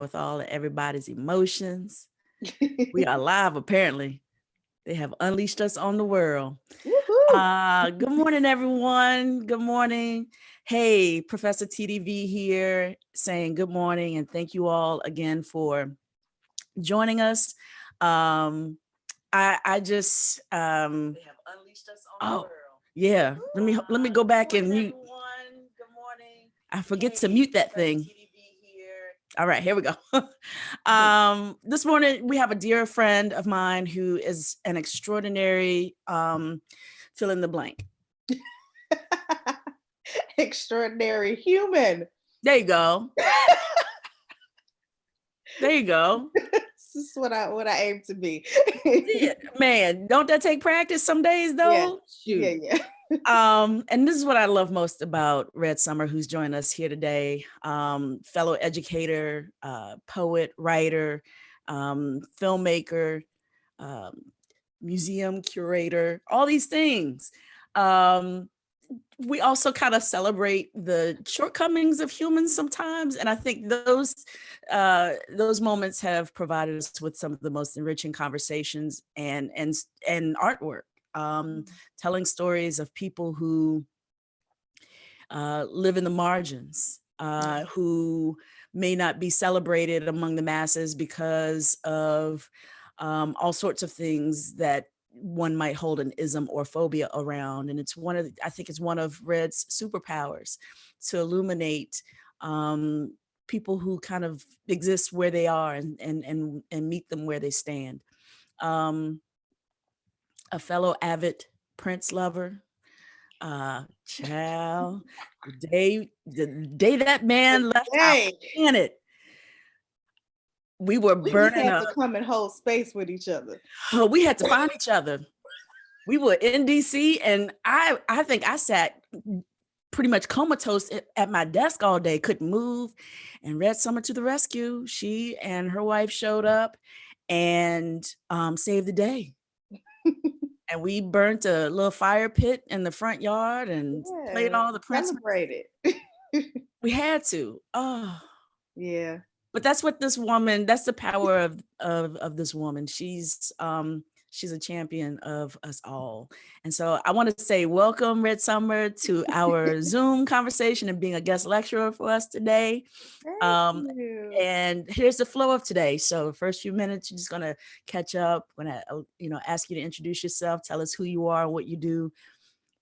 with all of everybody's emotions. We are live, apparently. They have unleashed us on the world. Woohoo! Good morning, everyone. Good morning. Hey, Professor TDV here saying good morning and thank you all again for joining us. I just they have unleashed us on the world. Yeah. Let me go back and mute. Good morning. I forget to mute that thing. All right, here we go. This morning we have a dear friend of mine who is an extraordinary fill in the blank. Extraordinary human. There you go. There you go. This is what I aim to be. Yeah, man, don't that take practice some days though? Yeah. Shoot. And this is what I love most about Red Summer, who's joined us here today. Fellow educator, poet, writer, filmmaker, museum curator, all these things. We also kind of celebrate the shortcomings of humans sometimes. And I think those moments have provided us with some of the most enriching conversations and artwork, telling stories of people who live in the margins, who may not be celebrated among the masses because of all sorts of things that one might hold an ism or phobia around. And it's I think it's one of Red's superpowers to illuminate people who kind of exist where they are and meet them where they stand. A fellow avid Prince lover, child, the day that man left our planet, we were burning up. To come and hold space with each other. Oh, we had to find each other. We were in DC, and I think I sat pretty much comatose at my desk all day, couldn't move. And Red Summer to the rescue. She and her wife showed up and saved the day. And we burnt a little fire pit in the front yard and played all the Prince. Celebrated. We had to. Oh, yeah. But that's what this woman, that's the power of this woman. She's a champion of us all. And so I want to say welcome, Red Summer, to our Zoom conversation and being a guest lecturer for us today. Thank you. And here's the flow of today. So the first few minutes, you're just going to catch up, when I ask you to introduce yourself, tell us who you are, what you do.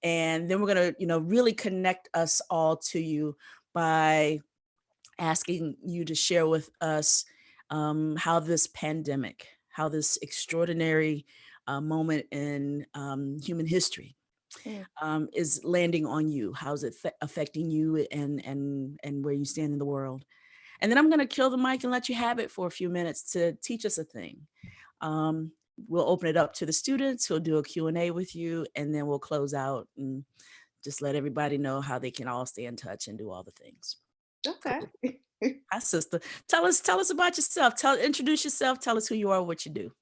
And then we're going to, really connect us all to you by asking you to share with us how this pandemic, how this extraordinary moment in human history is landing on you. How's it affecting you and where you stand in the world? And then I'm going to kill the mic and let you have it for a few minutes to teach us a thing. We'll open it up to the students. We'll do a Q&A with you, and then we'll close out and just let everybody know how they can all stay in touch and do all the things. Okay. Hi, sister. Tell us about yourself. Introduce yourself. Tell us who you are, what you do.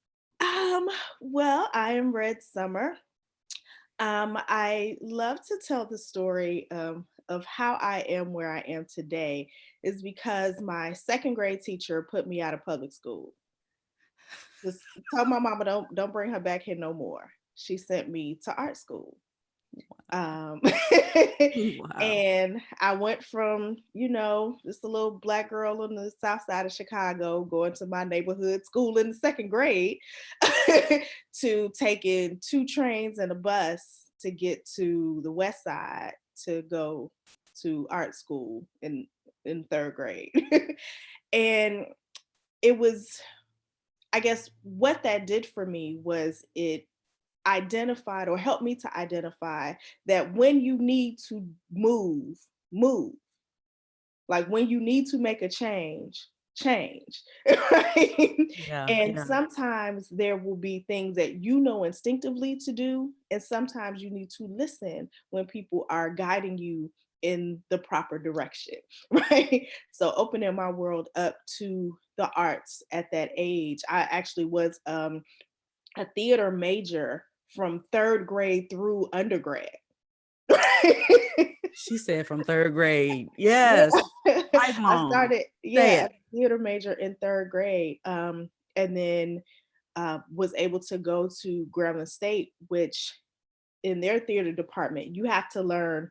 Well, I am Red Summer. I love to tell the story of how I am where I am today is because my second grade teacher put me out of public school. Just told my mama don't bring her back here no more. She sent me to art school. Wow. And I went from, just a little Black girl on the south side of Chicago going to my neighborhood school in the second grade to taking 2 trains and a bus to get to the west side to go to art school in 3rd grade. And it was, I guess what that did for me was it identified or helped me to identify that when you need to move. Like when you need to make a change. Right? And sometimes there will be things that you know instinctively to do, and sometimes you need to listen when people are guiding you in the proper direction, right? So opening my world up to the arts at that age. I actually was a theater major from 3rd grade through undergrad. She said from 3rd grade. Yes. I Lifelong. started, Say yeah, as it. a theater major in third grade, and then was able to go to Grambling State, which in their theater department, you have to learn,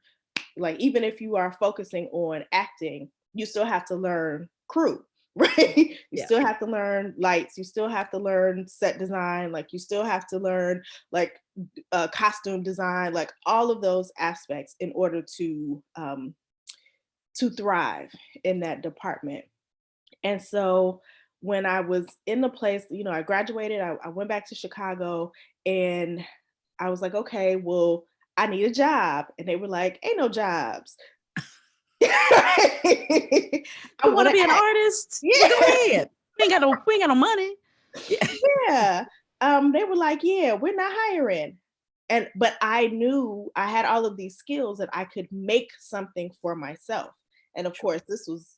like, even if you are focusing on acting, you still have to learn crew, right? You Yeah. still have to learn lights, you still have to learn set design, like you still have to learn like costume design, like all of those aspects in order to thrive in that department. And so when I was in the place, I graduated, I went back to Chicago, and I was like, okay, well, I need a job. And they were like, ain't no jobs. I You want want to to be an act. artist? Yeah, go Yeah. ahead. We ain't got no money. Yeah. Yeah. They were like, yeah, we're not hiring. But I knew I had all of these skills that I could make something for myself. And of Sure. course, this was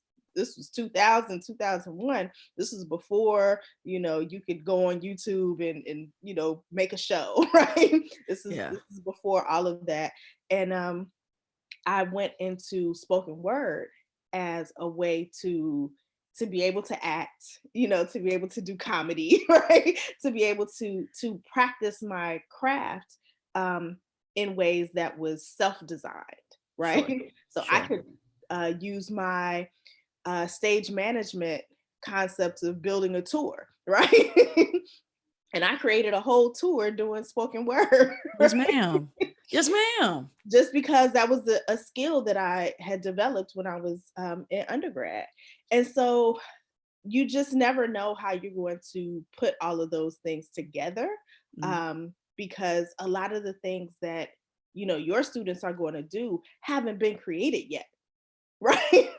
2000, 2001. This was before, you could go on YouTube and make a show, right? This is Yeah. this is before all of that. And I went into spoken word as a way to be able to act, to be able to do comedy, right? To be able to practice my craft um, in ways that was self-designed, Sure. right? So I Sure. could use my stage management concepts of building a tour, right? And I created a whole tour doing spoken word, Yes, right? ma'am. Yes, ma'am. Just because that was a skill that I had developed when I was in undergrad. And so you just never know how you're going to put all of those things together, Mm. because a lot of the things that your students are going to do haven't been created yet, right?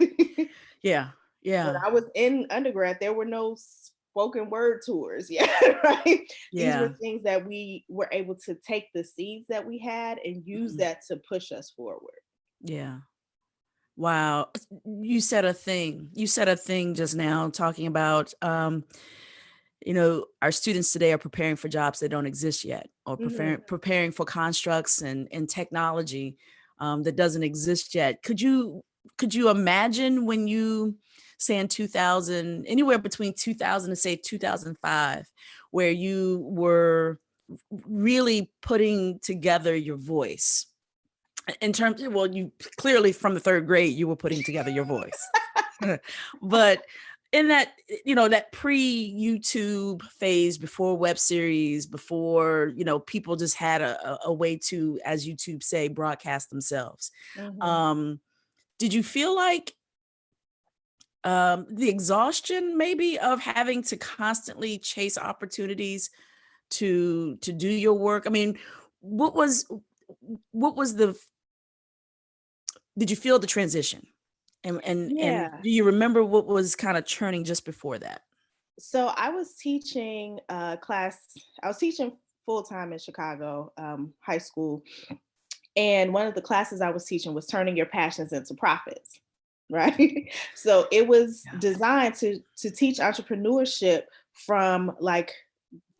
Yeah. When Yeah. I was in undergrad, there were no spoken word tours yet, right? These were Yeah. things that we were able to take the seeds that we had and use Mhm. that to push us forward. Yeah. Wow. You said a thing. You said a thing just now talking about our students today are preparing for jobs that don't exist yet, or Mhm. preparing for constructs and technology that doesn't exist yet. Could you imagine when you say in 2000, anywhere between 2000 and say 2005, where you were really putting together your voice in terms well, you clearly from the third grade you were putting together your voice. But in that, that pre-YouTube phase, before web series, before, people just had a way to, as YouTube say, broadcast themselves. Mhm. Um, did you feel like the exhaustion maybe of having to constantly chase opportunities to do your work? I mean, what was what was the did you feel the transition? And Yeah. do you remember what was kind of churning just before that? So I was teaching class. I was teaching full time in Chicago high school, and one of the classes I was teaching was turning your passions into profits. Right. So it was Yeah. designed to teach entrepreneurship from like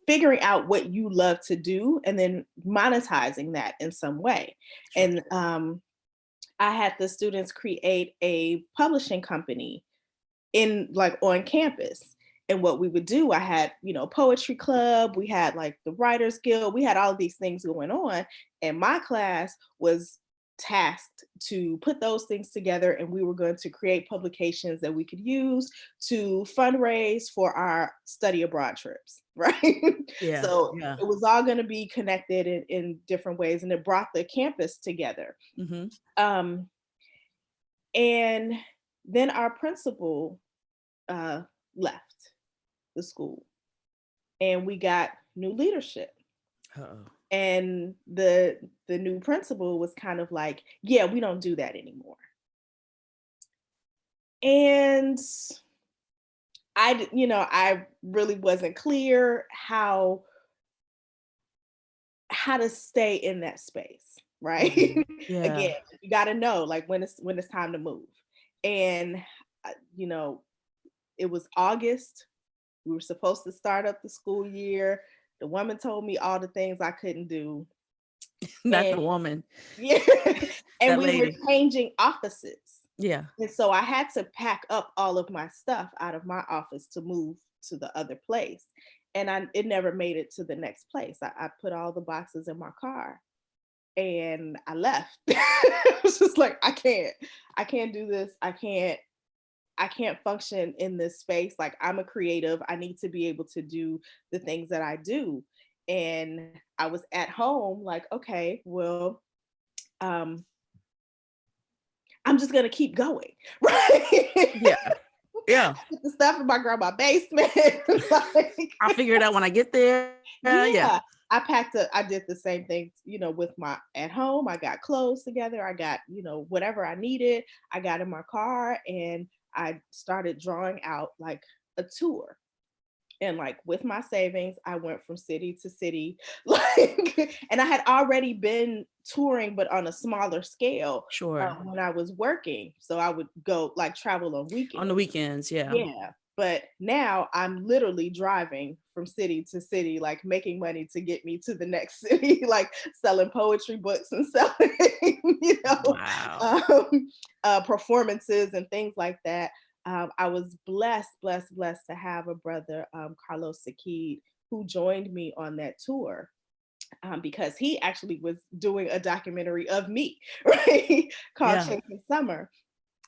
figuring out what you love to do and then monetizing that in some way. Sure. And I had the students create a publishing company in like on campus. And what we would do, I had, poetry club, we had like the writers guild, we had all of these things going on. And my class was tasked to put those things together, and we were going to create publications that we could use to fundraise for our study abroad trips, right? Yeah. So Yeah. it was all going to be connected in different ways, and it brought the campus together. Hmm. Um, and then our principal uh, left the school, and we got new leadership. Uh-oh. And the new principal was kind of like, yeah, we don't do that anymore. And I really wasn't clear how to stay in that space, right? Mhm. Yeah. Again, you got to know like when it's time to move. And uh, you know it was August. We were supposed to start up the school year. The woman told me all the things I couldn't do. Not And the woman, yeah, and that we were lady. changing offices. Yeah. And so I had to pack up all of my stuff out of my office to move to the other place. And it never made it to the next place. I put all the boxes in my car and I left. I was just like, I can't do this. I can't function in this space. Like, I'm a creative. I need to be able to do the things that I do. And I was at home, like, okay, well, um, I'm just gonna keep going, right? Yeah. Yeah. Put the stuff in my grandma's basement. Like, I'll figure it out when I get there. Yeah. yeah. I did the same thing, with my at home. I got clothes together. I got, whatever I needed. I got in my car and I started drawing out like a tour. And like with my savings, I went from city to city. Like, and I had already been touring, but on a smaller scale Sure. when I was working. So I would go like travel on On the weekends. weekends. Yeah. Yeah. But now I'm literally driving from city to city, like making money to get me to the next city, like selling poetry books and selling, Wow. performances and things like that. I was blessed to have a brother, Carlos Sakid, who joined me on that tour. Because he actually was doing a documentary of me, right? Called Yeah. Chasing Summer.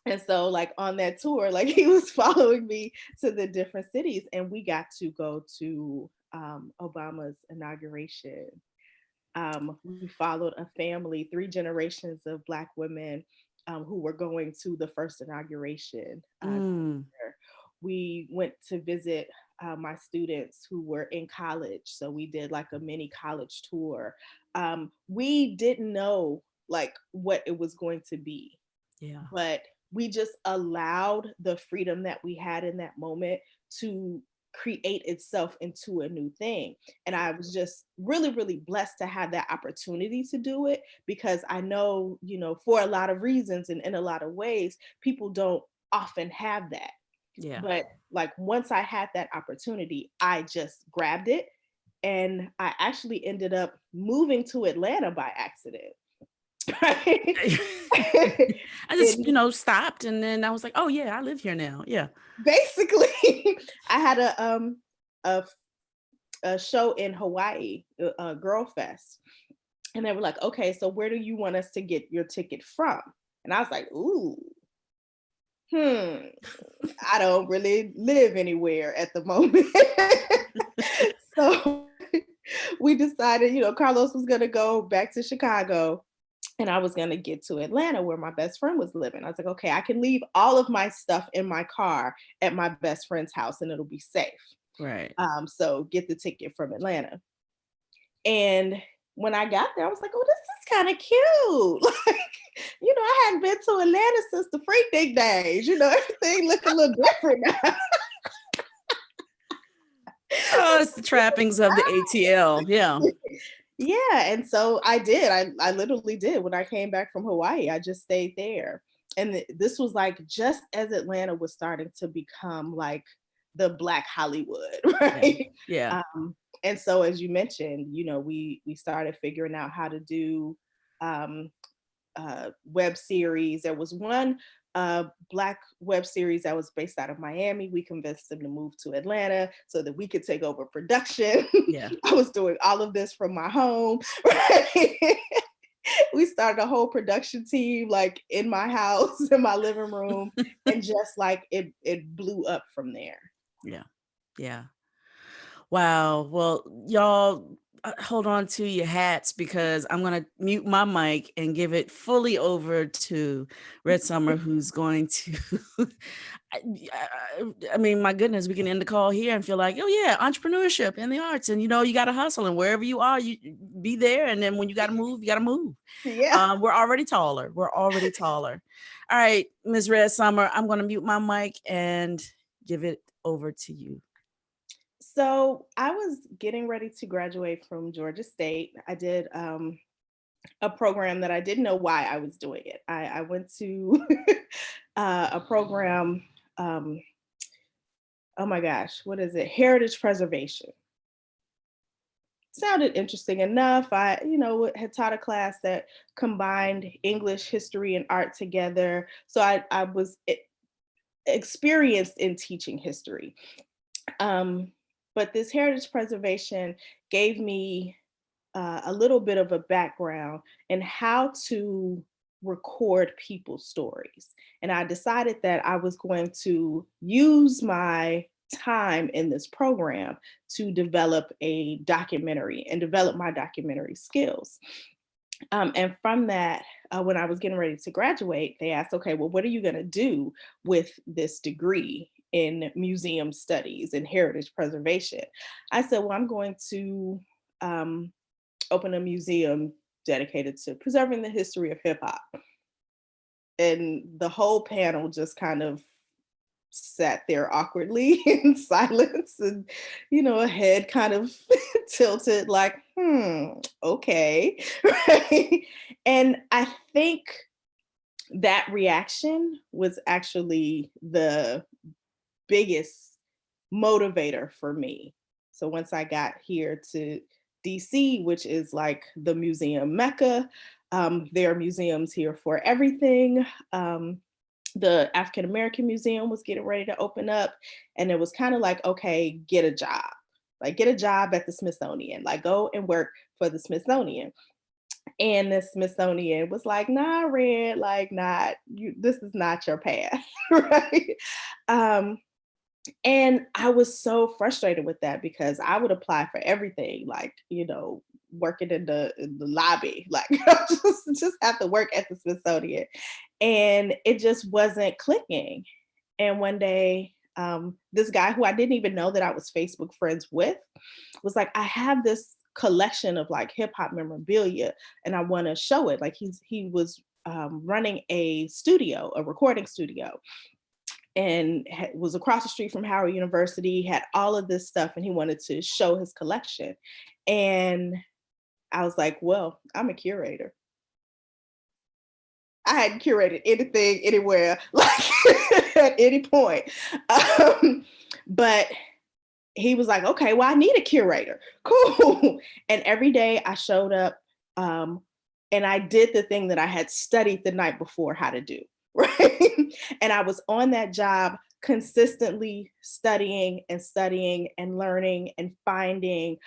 And so, like, on that tour, like, he was following me to the different cities, and we got to go to Obama's inauguration. We followed a family, 3 generations of Black women who were going to the first inauguration. Mm. We went to visit my students who were in college. So we did like a mini college tour. We didn't know like what it was going to be, Yeah. but we just allowed the freedom that we had in that moment to create itself into a new thing. And I was just really, really blessed to have that opportunity to do it, because I know, for a lot of reasons and in a lot of ways, people don't often have that. Yeah. But like once I had that opportunity, I just grabbed it. And I actually ended up moving to Atlanta by accident. Right? I just, And stopped and then I was like, oh yeah, I live here now. Yeah. basically, I had a, a show in Hawaii, Girl Fest. And they were like, okay, so where do you want us to get your ticket from? And I was like, ooh, I don't really live anywhere at the moment. So we decided, Carlos was going to go back to Chicago and I was going to get to Atlanta where my best friend was living. I was like, okay, I can leave all of my stuff in my car at my best friend's house and it'll be safe. Right. So get the ticket from Atlanta. And when I got there, I was like, oh, this is kind of cute. Like, I hadn't been to Atlanta since the Freaknik days. Everything looked a little different now. Oh, it's the trappings of the ATL. Yeah. Yeah. And so I did. I literally did. When I came back from Hawaii, I just stayed there. And this was like just as Atlanta was starting to become like the Black Hollywood, Yeah. right? Yeah. And so, as you mentioned, we started figuring out how to do um, web series. There was one Black web series that was based out of Miami. We convinced them to move to Atlanta so that we could take over production. Yeah. I was doing all of this from my home. Right? We started a whole production team like in my house, in my living room, and just like it blew up from there. Yeah. Yeah. Wow. Well, y'all hold on to your hats because I'm going to mute my mic and give it fully over to Red Summer, who's going to. I, I mean, my goodness, we can end the call here and feel like, oh, yeah, entrepreneurship in the arts. And, you got to hustle. And wherever you are, you be there. And then when you got to move, you got to move. Yeah. We're already taller. We're already taller. All right, Ms. Red Summer, I'm going to mute my mic and give it over to you. So I was getting ready to graduate from Georgia State. I did a program that I didn't know why I was doing it. I went to a program, oh my gosh, what is it? Heritage preservation. sounded interesting enough. I, had taught a class that combined English, history, and art together. So I was experienced in teaching history. Um, but this heritage preservation gave me a little bit of a background in how to record people's stories. And I decided that I was going to use my time in this program to develop a documentary and develop my documentary skills. And from that, when I was getting ready to graduate, they asked, okay, well, what are you going to do with this degree in museum studies and heritage preservation? I said, well, I'm going to um, open a museum dedicated to preserving the history of hip hop. And the whole panel just kind of sat there awkwardly in silence and, a head kind of tilted like, okay. Right. And I think that reaction was actually the biggest motivator for me. So once I got here to DC, which is like the museum mecca, there are museums here for everything. The African American Museum was getting ready to open up, and it was kind of like, okay, get a job. Like, get a job at the Smithsonian, like, go and work for the Smithsonian. And the Smithsonian was like, nah, Red, like, not you, this is not your path. Right. Um, and I was so frustrated with that because I would apply for everything, like, working in the lobby, like just have to work at the Smithsonian. And it just wasn't clicking. And one day, this guy who I didn't even know that I was Facebook friends with was like, I have this collection of like hip hop memorabilia and I want to show it. Like he was running a studio, a recording studio, and was across the street from Howard University, had all of this stuff, and he wanted to show his collection. And I was like, well, I'm a curator. I hadn't curated anything anywhere, like at any point. Um, but he was like, okay, well, I need a curator. Cool. And every day I showed up um, and I did the thing that I had studied the night before how to do. Right. And I was on that job consistently studying and learning and finding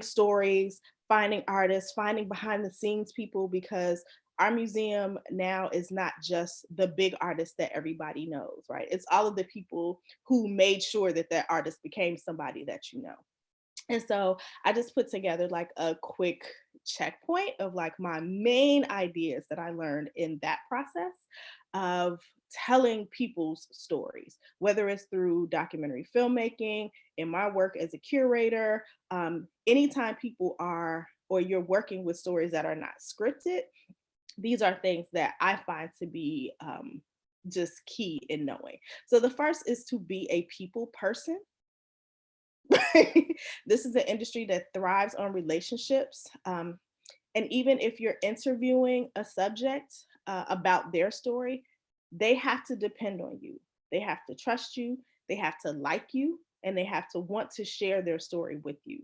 stories, finding artists, finding behind the scenes people, because our museum now is not just the big artists that everybody knows, right? It's all of the people who made sure that that artist became somebody that you know. And so I just put together like a quick checkpoint of like my main ideas that I learned in that process of telling people's stories, whether it's through documentary filmmaking, in my work as a curator, anytime people are, or you're working with stories that are not scripted, these are things that I find to be just key in knowing. So the first is to be a people person. This is an industry that thrives on relationships. And even if you're interviewing a subject about their story, they have to depend on you. They have to trust you, they have to like you, and they have to want to share their story with you.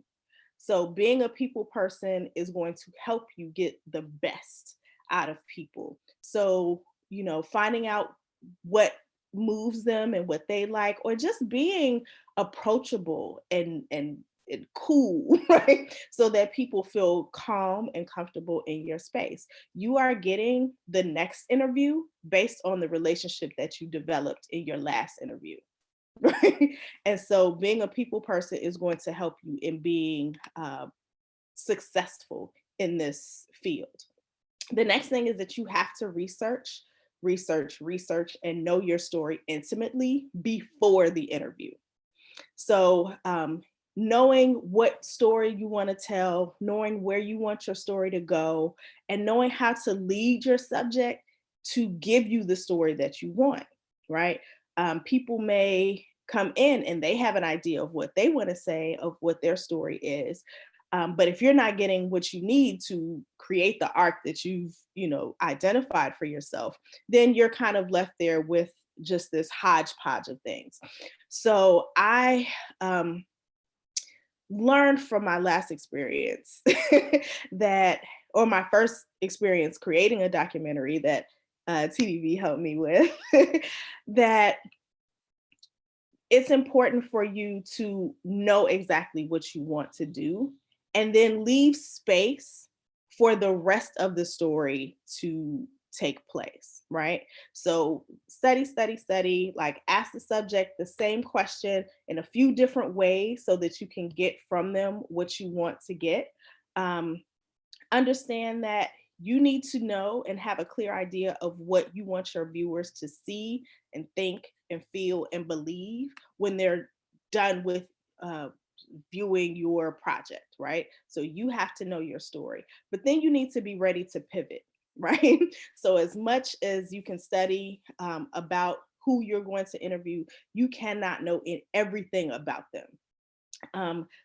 So being a people person is going to help you get the best out of people. So, finding out what moves them and what they like, or just being approachable and cool, right? So that people feel calm and comfortable in your space. You are getting the next interview based on the relationship that you developed in your last interview. Right? And so being a people person is going to help you in being successful in this field. The next thing is that you have to research, and know your story intimately before the interview. So, knowing what story you want to tell, knowing where you want your story to go, and knowing how to lead your subject to give you the story that you want, right? People may come in and they have an idea of what they want to say, of what their story is. But if you're not getting what you need to create the arc that you've, identified for yourself, then you're kind of left there with just this hodgepodge of things. So I learned from my last experience that, or my first experience creating a documentary that TDV helped me with, that it's important for you to know exactly what you want to do and then leave space for the rest of the story to take place, right? So study, like ask the subject the same question in a few different ways so that you can get from them what you want to get. Um, Understand that you need to know and have a clear idea of what you want your viewers to see and think and feel and believe when they're done with uh, viewing your project, right? So you have to know your story, but then you need to be ready to pivot, right? So as much as you can study about who you're going to interview, you cannot know everything about them.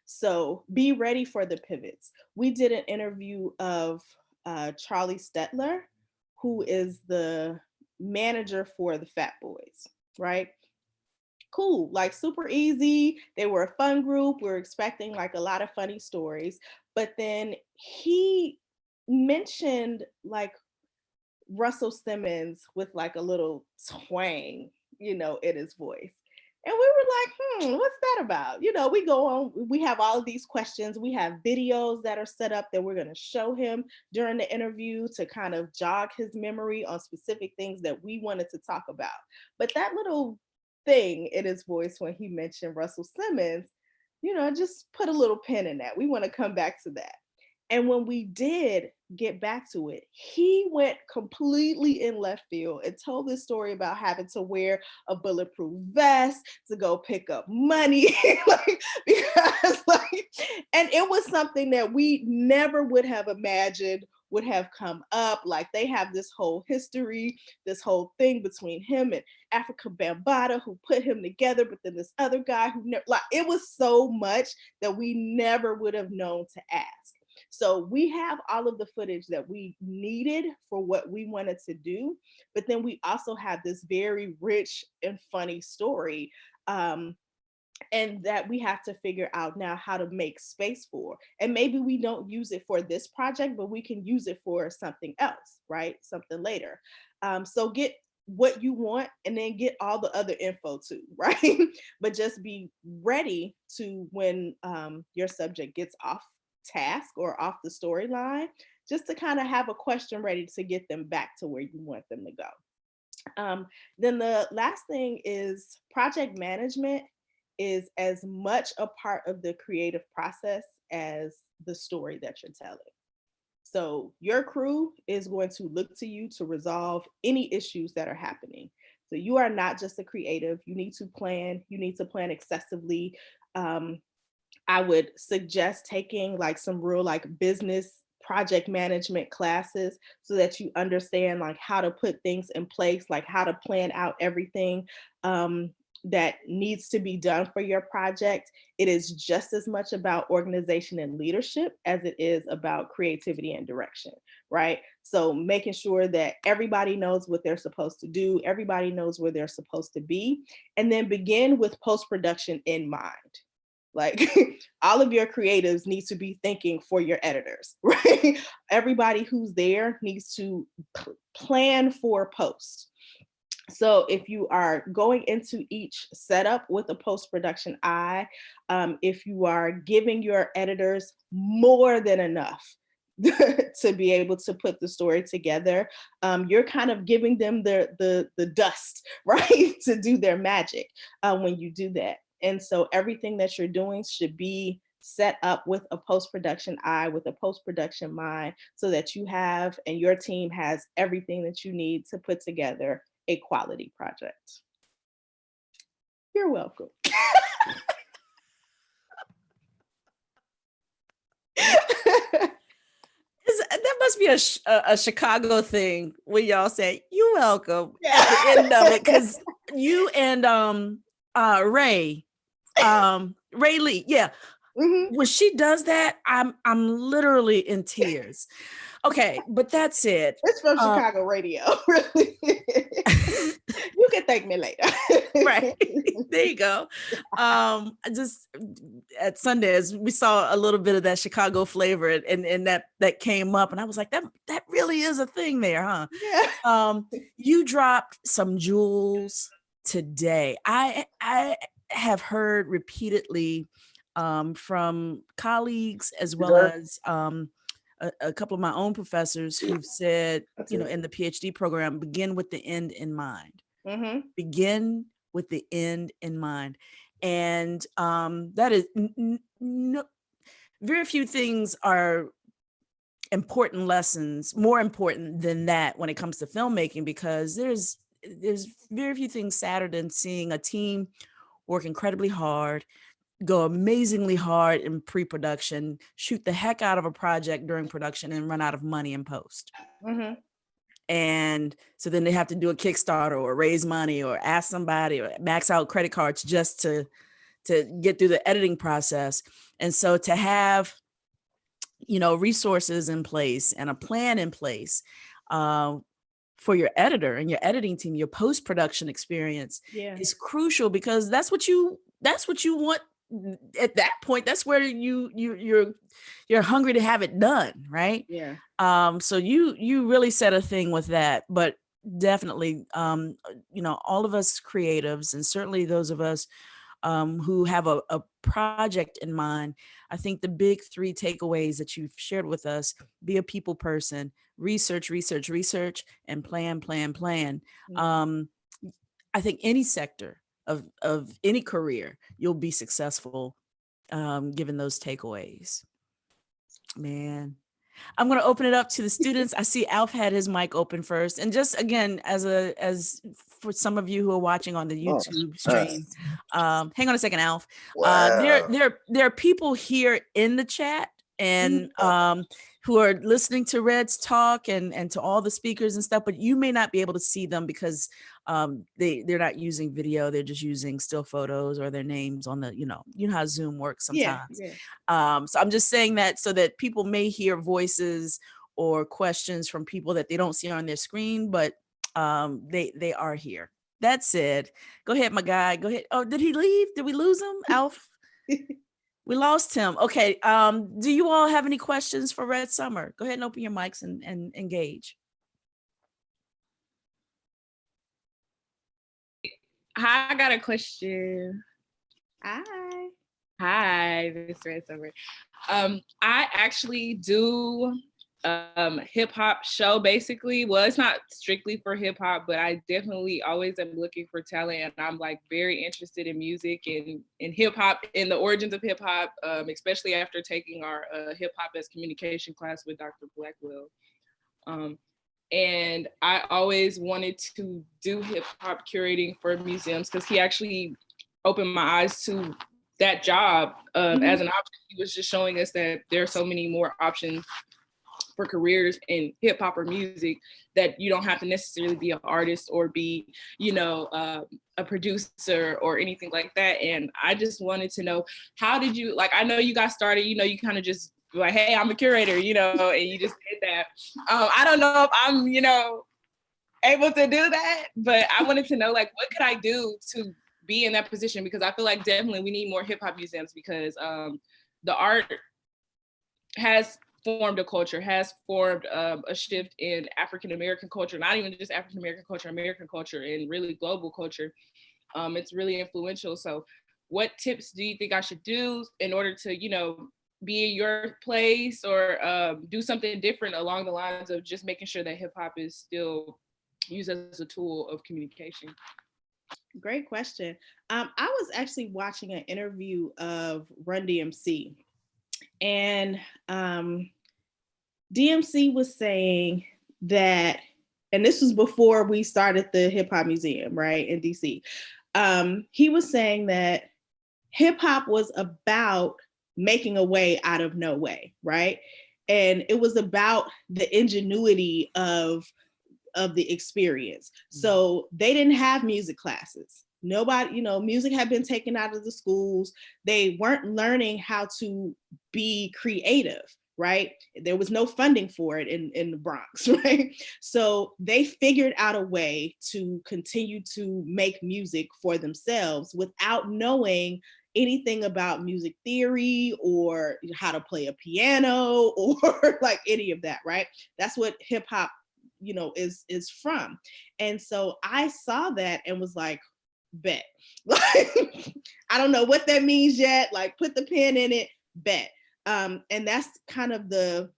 So be ready for the pivots. We did an interview of Charlie Stetler, who is the manager for the Fat Boys, right? Cool, like super easy. They were a fun group. We are expecting like a lot of funny stories. But then he mentioned like Russell Simmons with like a little twang, in his voice. And we were like, what's that about? We go on, we have all of these questions. We have videos that are set up that we're going to show him during the interview to kind of jog his memory on specific things that we wanted to talk about. But that little thing in his voice when he mentioned Russell Simmons, just put a little pin in that. We want to come back to that. And when we did get back to it, he went completely in left field and told this story about having to wear a bulletproof vest to go pick up money. And it was something that we never would have imagined would have come up. Like they have this whole history, this whole thing between him and Africa Bambaataa, who put him together, but then this other guy who never, like, it was so much that we never would have known to ask. So we have all of the footage that we needed for what we wanted to do, but then we also have this very rich and funny story, and that we have to figure out now how to make space for. And maybe we don't use it for this project, but we can use it for something else, right? Something later. So get what you want and then get all the other info too, right? But just be ready to, when your subject gets off task or off the storyline, just to kind of have a question ready to get them back to where you want them to go. Then the last thing is project management is as much a part of the creative process as the story that you're telling. So your crew is going to look to you to resolve any issues that are happening. So you are not just a creative. You need to plan. You need to plan excessively. I would suggest taking like some real like business project management classes so that you understand like how to put things in place, like how to plan out everything that needs to be done for your project. It is just as much about organization and leadership as it is about creativity and direction, right? So making sure that everybody knows what they're supposed to do, everybody knows where they're supposed to be, and then begin with post-production in mind. Like all of your creatives need to be thinking for your editors, right? Everybody who's there needs to plan for post. So if you are going into each setup with a post-production eye, if you are giving your editors more than enough to be able to put the story together, you're kind of giving them the dust, right, to do their magic when you do that. And so everything that you're doing should be set up with a post-production eye, with a post-production mind, so that you have and your team has everything that you need to put together a quality project. You're welcome. That must be a Chicago thing when y'all say "you're welcome" at the end of it, because you and Ray Lee, yeah, When she does that, I'm literally in tears. Okay, but that's it. It's from Chicago radio, really. You can thank me later. Right. There you go. Just at Sundance, we saw a little bit of that Chicago flavor, and that came up, and I was like, that really is a thing there, huh? Yeah. You dropped some jewels today. I have heard repeatedly from colleagues as well as a couple of my own professors who've said, in the PhD program, begin with the end in mind. Begin with the end in mind. And that is no, very few things are important lessons, more important than that when it comes to filmmaking, because there's very few things sadder than seeing a team work incredibly hard, go amazingly hard in pre-production, shoot the heck out of a project during production, and run out of money in post. And so then they have to do a Kickstarter or raise money or ask somebody or max out credit cards just to get through the editing process. And so to have, resources in place and a plan in place for your editor and your editing team, your post-production experience is crucial, because that's what you want at that point. That's where you're hungry to have it done, right? So you really said a thing with that. But definitely, all of us creatives, and certainly those of us who have a project in mind, I think the big 3 takeaways that you've shared with us: be a people person, research, and plan. I think any sector of any career, you'll be successful given those takeaways. Man. I'm going to open it up to the students. I see Alf had his mic open first. And just again, as for some of you who are watching on the YouTube stream, hang on a second, Alf. There are people here in the chat and who are listening to Red's talk and to all the speakers and stuff, but you may not be able to see them because they're not using video. They're just using still photos or their names on the, how Zoom works sometimes. So I'm just saying that so that people may hear voices or questions from people that they don't see on their screen, but they are here. That said, go ahead, my guy. Go ahead. Oh, did he leave? Did we lose him, Alf? We lost him. Okay. Do you all have any questions for Red Summer? Go ahead and open your mics and engage. Hi, I got a question. Hi, this is Red Summer. I actually do hip hop show basically. Well, it's not strictly for hip hop, but I definitely always am looking for talent, and I'm like very interested in music and in hip hop, in the origins of hip hop, especially after taking our hip hop as communication class with Dr. Blackwell. And I always wanted to do hip hop curating for museums because he actually opened my eyes to that job as an option. He was just showing us that there are so many more options for careers in hip hop or music, that you don't have to necessarily be an artist or be, a producer or anything like that. And I just wanted to know, how did you, like, I know you got started, you kind of just like, hey, I'm a curator, and you just did that. I don't know if I'm, able to do that, but I wanted to know, like, what could I do to be in that position? Because I feel like definitely we need more hip hop museums, because the art has formed a culture, has formed a shift in African-American culture, not even just African-American culture, American culture, and really global culture. It's really influential. So what tips do you think I should do in order to, be in your place or do something different along the lines of just making sure that hip hop is still used as a tool of communication? Great question. I was actually watching an interview of Run DMC, and DMC was saying that, and this was before we started the Hip Hop Museum, right, in DC. He was saying that hip hop was about making a way out of no way, right? And it was about the ingenuity of the experience. So they didn't have music classes. Nobody, music had been taken out of the schools. They weren't learning how to be creative, right? There was no funding for it in the Bronx, right? So they figured out a way to continue to make music for themselves without knowing anything about music theory or how to play a piano or like any of that, right? That's what hip hop, is from. And so I saw that and was like, bet. Like, I don't know what that means yet. Like, put the pen in it, bet. And that's kind of the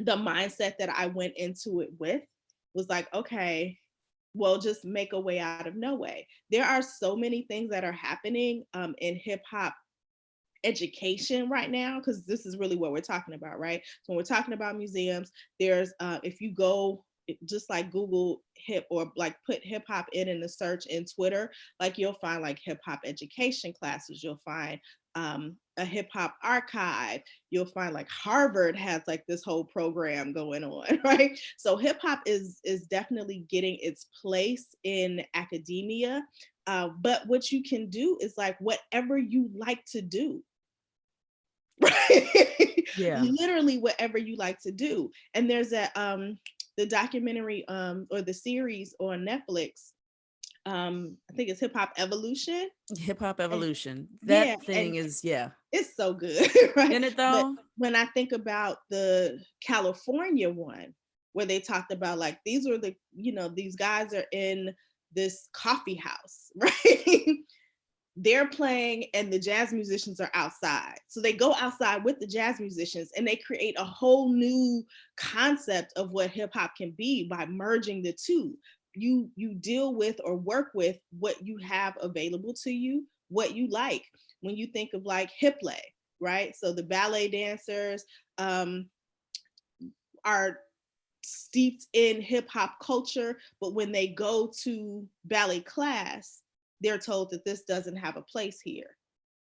mindset that I went into it with, was like, okay, well, just make a way out of no way. There are so many things that are happening in hip hop education right now, because this is really what we're talking about, right? So when we're talking about museums, there's if you go just like Google hip, or like put hip hop in the search in Twitter, like you'll find like hip hop education classes, you'll find a hip hop archive, you'll find like Harvard has like this whole program going on, right? So hip hop is definitely getting its place in academia, but what you can do is like whatever you like to do. Right? Yeah. Literally whatever you like to do. And there's a the documentary or the series on Netflix. I think it's Hip Hop Evolution. Hip Hop Evolution. Yeah, That thing is, yeah. it's so good, right? Isn't it But though? when I think about the California one, where they talked about like these are the, these guys are in this coffee house, right? They're playing and the jazz musicians are outside. So they go outside with the jazz musicians and they create a whole new concept of what hip hop can be by merging the two. You deal with or work with what you have available to you, what you like. When you think of like hip play, right? So the ballet dancers are steeped in hip hop culture, but when they go to ballet class, they're told that this doesn't have a place here,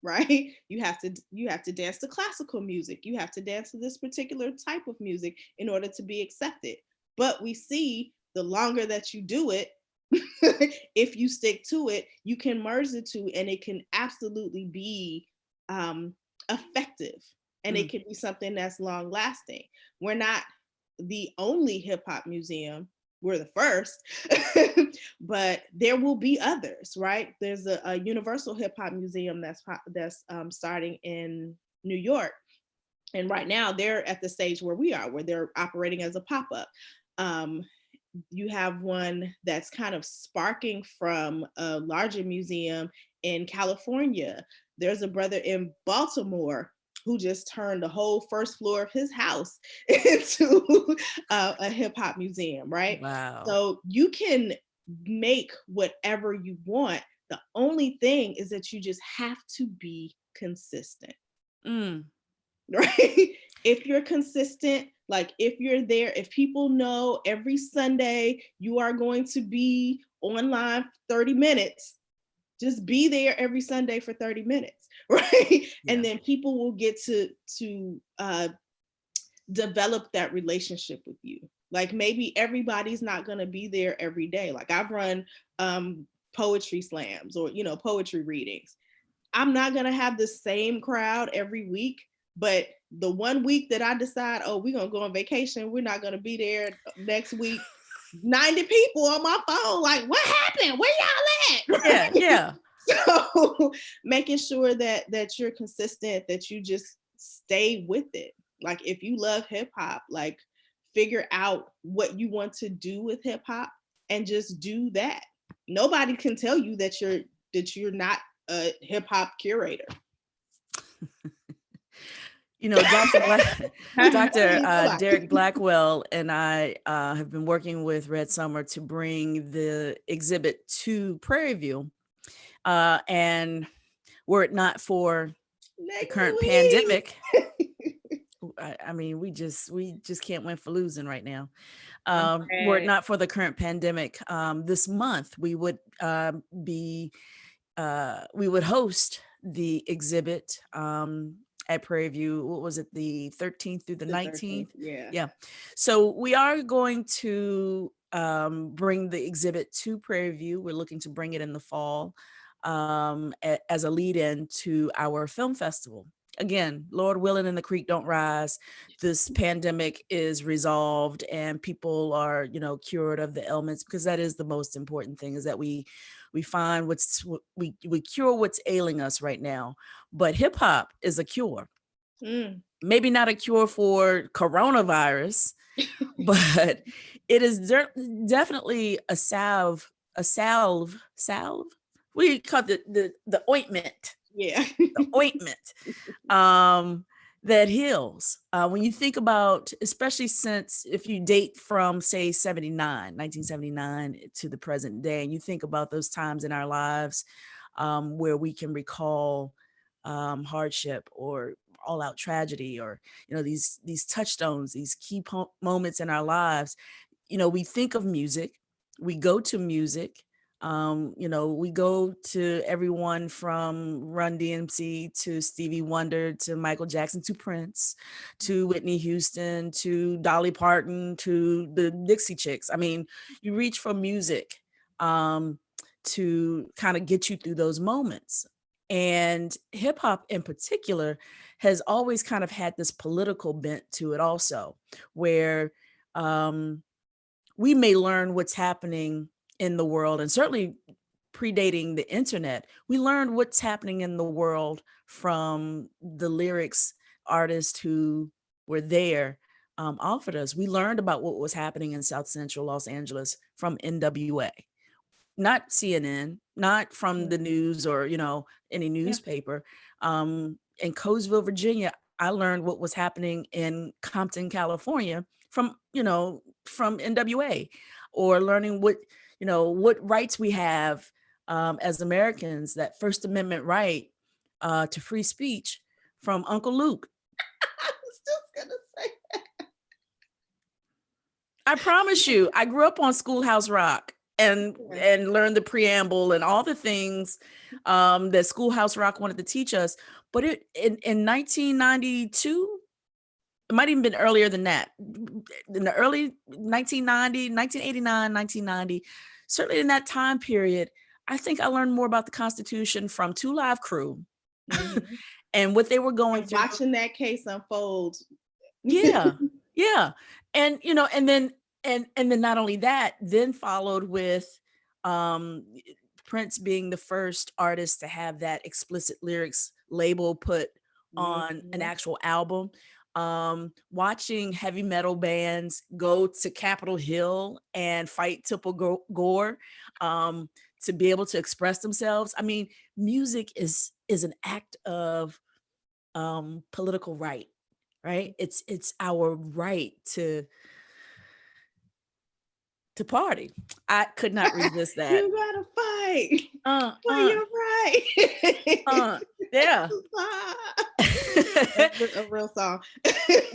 right? You have to dance to classical music. You have to dance to this particular type of music in order to be accepted. But we see the longer that you do it, if you stick to it, you can merge the two and it can absolutely be effective, and it can be something that's long lasting. We're not the only hip hop museum. We're the first, but there will be others, right? There's a Universal Hip Hop Museum that's starting in New York, and right now they're at the stage where we are, where they're operating as a pop-up. You have one that's kind of sparking from a larger museum in California. There's a brother in Baltimore who just turned the whole first floor of his house into a hip hop museum, right? Wow. So you can make whatever you want. The only thing is that you just have to be consistent. Right? If you're consistent, like if you're there, if people know every Sunday you are going to be online 30 minutes, just be there every Sunday for 30 minutes, right? Yeah. And then people will get to develop that relationship with you. Like maybe everybody's not going to be there every day. Like I've run poetry slams or, poetry readings. I'm not going to have the same crowd every week, but the 1 week that I decide, oh, we're going to go on vacation, we're not going to be there next week. 90 people on my phone, like, what happened? Where y'all at? Right? Yeah. So making sure that you're consistent, that you just stay with it. Like if you love hip hop, like figure out what you want to do with hip hop and just do that. Nobody can tell you that you're not a hip hop curator. Dr. Derek Blackwell and I have been working with Red Summer to bring the exhibit to Prairie View. And were it not for the current pandemic, I mean, we just can't win for losing right now. Were it not for the current pandemic, this month we would host the exhibit at Prairie View. What was it, the 13th through the 19th? Yeah. So we are going to bring the exhibit to Prairie View. We're looking to bring it in the fall. as a lead-in to our film festival. Again, Lord willing and the creek don't rise, this pandemic is resolved and people are, cured of the ailments, because that is the most important thing, is that we find we cure what's ailing us right now. But hip hop is a cure. Maybe not a cure for coronavirus, but it is definitely a salve. We call it the ointment. Yeah. The ointment that heals. When you think about, especially since if you date from say 1979 to the present day, and you think about those times in our lives where we can recall hardship or all out tragedy, or these touchstones, these key moments in our lives, we think of music, we go to music. We go to everyone from Run DMC to Stevie Wonder to Michael Jackson to Prince to Whitney Houston to Dolly Parton to the Dixie Chicks. I mean, you reach for music to kind of get you through those moments. And hip hop in particular has always kind of had this political bent to it also, where we may learn what's happening in the world, and certainly predating the internet, we learned what's happening in the world from the lyrics artists who were there offered us. We learned about what was happening in South Central Los Angeles from NWA, not CNN, not from the news or, any newspaper. In Coesville, Virginia, I learned what was happening in Compton, California from NWA, or learning what rights we have as Americans, that First Amendment right to free speech from Uncle Luke. I was just gonna say. I promise you, I grew up on Schoolhouse Rock and learned the preamble and all the things that Schoolhouse Rock wanted to teach us. But in 1992, it might even been earlier than that. In the early 1989, 1990, certainly in that time period, I think I learned more about the Constitution from Two Live Crew and what they were going through. Watching that case unfold. Yeah. Yeah. And, and then not only that, then followed with Prince being the first artist to have that explicit lyrics label put on an actual album. Watching heavy metal bands go to Capitol Hill and fight Tipple Gore to be able to express themselves. I mean, music is an act of political right? It's our right to party. I could not resist that. You gotta fight for your right. Yeah. A real song.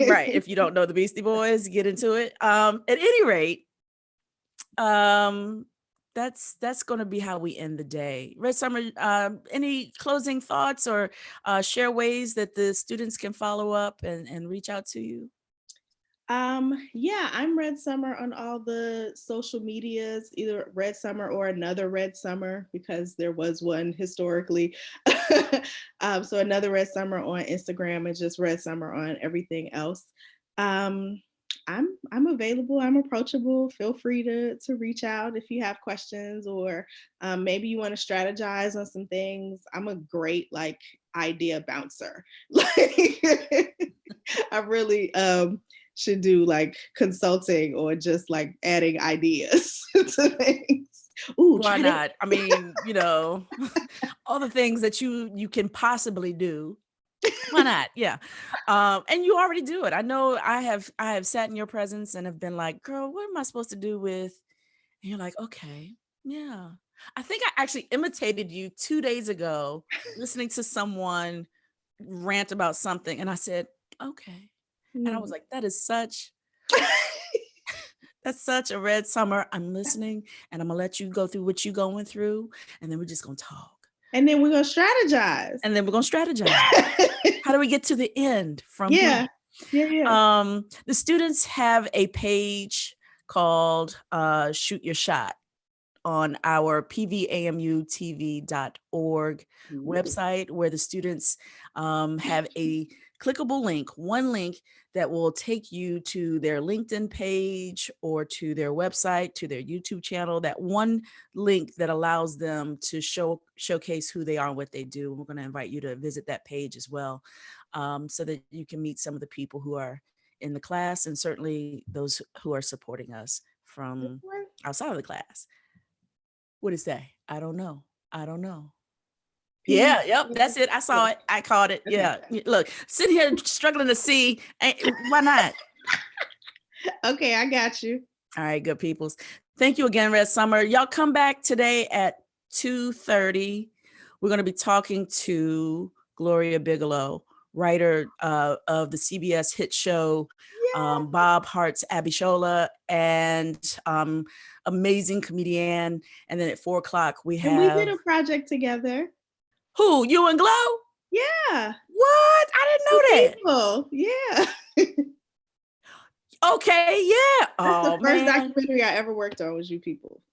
Right. If you don't know the Beastie Boys, get into it. At any rate, that's going to be how we end the day. Red Summer, any closing thoughts or share ways that the students can follow up and reach out to you? Yeah, I'm Red Summer on all the social medias, either Red Summer or another Red Summer, because there was one historically. So another Red Summer on Instagram, and just Red Summer on everything else. I'm available. I'm approachable. Feel free to reach out if you have questions, or maybe you want to strategize on some things. I'm a great idea bouncer. I really should do consulting or just adding ideas to things. Ooh, why not? I mean, all the things that you can possibly do. Why not? Yeah. And you already do it. I know I have sat in your presence and have been like, girl, what am I supposed to do with? And you're like, okay, yeah. I think I actually imitated you 2 days ago, listening to someone rant about something. And I said, okay. And I was like, that's such a Red Summer. I'm listening, and I'm gonna let you go through what you're going through, and then we're just gonna talk. And then we're gonna strategize. How do we get to the end from here? Yeah. The students have a page called Shoot Your Shot on our pvamutv.org website, where the students have a clickable link, one link that will take you to their LinkedIn page or to their website, to their YouTube channel, that one link that allows them to showcase who they are and what they do. We're going to invite you to visit that page as well, so that you can meet some of the people who are in the class, and certainly those who are supporting us from outside of the class. What is that? I don't know. Yeah, yep, that's it. I saw it. I caught it. Yeah. Look, sitting here struggling to see. Why not? Okay, I got you. All right, good peoples. Thank you again, Red Summer. Y'all come back today at 2:30. We're going to be talking to Gloria Bigelow, writer of the CBS hit show, Bob Hart's Abishola, and amazing comedian. And then at 4:00, we have... And we did a project together. Who? You and Glow? Yeah. What? I didn't know that. People. Yeah. Okay, yeah. That's the first documentary I ever worked on, was You People.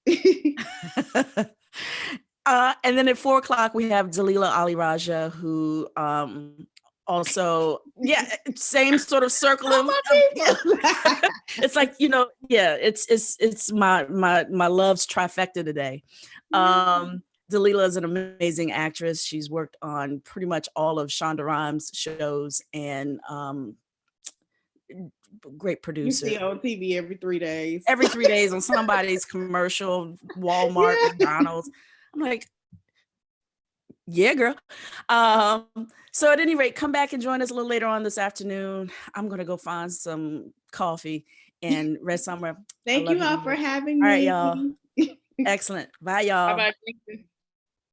And then at 4:00, we have Dalila Ali Raja, who also, same sort of circle of it's like, it's my love's trifecta today. Dalila is an amazing actress. She's worked on pretty much all of Shonda Rhimes' shows, and great producer. You see on TV every 3 days. Every 3 days on somebody's commercial, Walmart, McDonald's. I'm like, yeah, girl. So at any rate, come back and join us a little later on this afternoon. I'm going to go find some coffee. And Red Summer, thank you all for having me. All right, y'all. Excellent. Bye, y'all. Bye-bye.